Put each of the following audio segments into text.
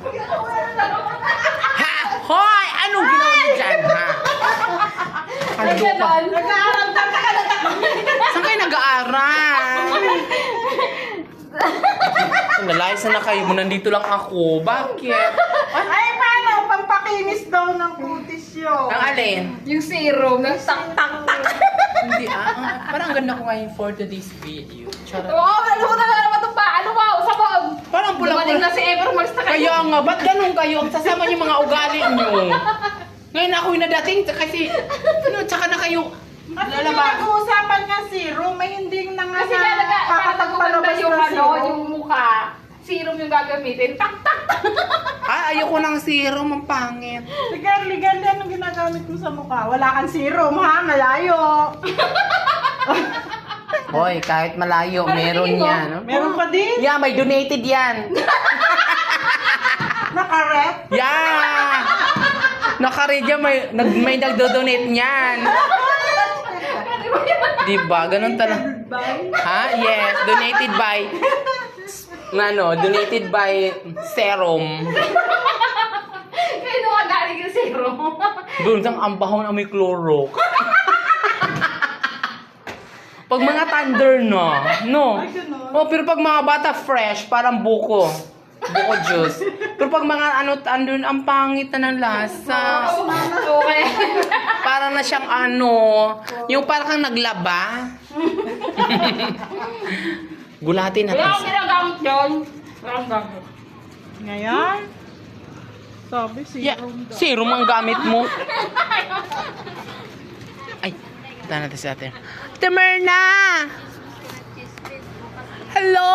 Ha? Hoy! Anong ginawa niyo dyan, ha? Ano ka? Nag-aaral ka ka. Saan kayo nag-aaral? Nalayas na kayo. Nandito lang ako. Bakit? Ay, paano? Pampakinis daw ng kutis yun. Ang alin? Yung serum, yung tak-tak-tak. Hindi parang ang ganda ko ngayon for today's video. Charot. Oo, ano ko na naman ito pa? Ano ba? Sabog! Parang Dumating pulang-pula. na si Ever, umalis na kayo. Kaya nga, ba't ganun kayo? Sasama niyo mga ugali niyo. Ngayon ako yung nadating kasi, tsaka na kayo At lalaba. nag-uusapan nga serum, may hindi na nga Kasi nga para maganda kakatagpalabas yung na ano, serum. yung mukha. Serum yung gagamitin. Tak-tak-tak! Ayoko ng serum, ang pangit. Ligan, anong ginagamit mo sa mukha? Wala kang serum, ha? Malayo. Hoy, kahit malayo, meron tingin mo? yan. Meron pa din? Yeah, may donated yan. Naka-rep? Yeah! Nakaread yan, may nagdo-donate niyan. Diba? Ganun talaga. Ha? Yes, donated by donated by serum. Kaya nung galing yung serum. Doon sang ambahon na may Clorox. Pag mga thunder no. Oh, pero pag mga bata fresh, parang buko. Buko juice. Pero pag mga andun, ang pangit na ng lasa. Okay. Parang na siyang yung parang kang naglaba. Gulatin Wala natin. akong ginagamit yun. Wala akong gamit. Ngayon? Sabi, Yeah, serum daw. serum ang gamit mo. Ay, punta natin si ate. Ate Myrna! Hello!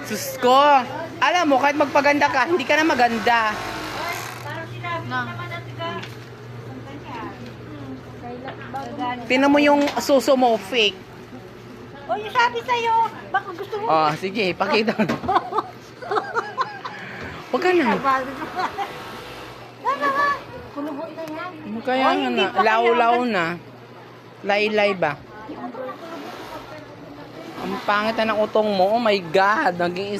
Sus ko! Alam mo, kahit magpaganda ka, hindi ka na maganda. Tingnan mo yung suso mo, fake. O, yung sabi sa'yo, baka gusto mo. Oh, sige, pakita mo. Huwag ka na. Kulubot na yan. Kaya nga na, law-law na. Lay-lay ba? Ang pangit na ng utong mo. Oh my God. Naging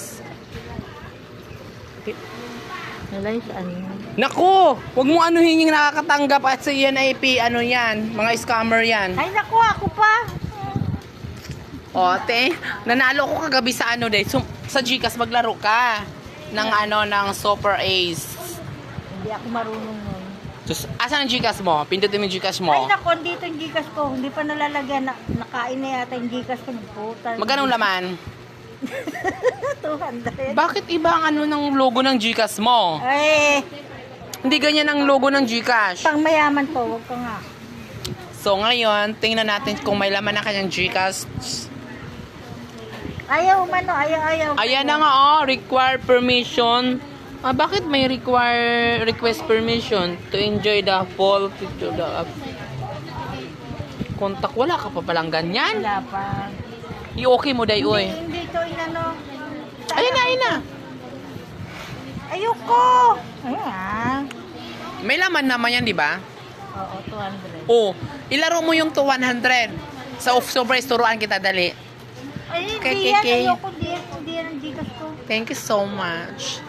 Nalay saan yan? Naku! Huwag mo anuhin yung nakakatanggap at sa UNIP, yan. Mga scammer yan. Ay, naku, ako pa. O, ate, nanalo ko kagabi sa sa Gcash maglaro ka. Ng ng Super Ace. Hindi ako marunong nun. Sus, asan ang Gcash mo? Pindutin mo yung Gcash mo. Ay, naku, dito yung Gcash ko. Hindi pa nalalagyan. Nakain na yata yung Gcash ko. Puta. Magkano laman? 200. Bakit iba ang ng logo ng Gcash mo? Ay, Hindi ganyan ang logo ng Gcash. pang mayaman po. Huwag ka nga. So ngayon, tingnan natin kung may laman na kanyang Gcash. Ayaw mano, ayaw. Ayan na nga require permission. Bakit may request permission to enjoy the full picture contact? Wala ka pa palang ganyan. Wala pa. I-okay mo day, oy. Hindi ito inano. Ayun na. Ayoko. Ayan. May laman naman yan, di ba? Oo, 200. Oh, ilaro mo yung to 100. Sa off-surprise, turuan kita, dali. Ay, Okay, hindi yan. okay. Ayoko, hindi yan ang Gcash ko. Thank you so much.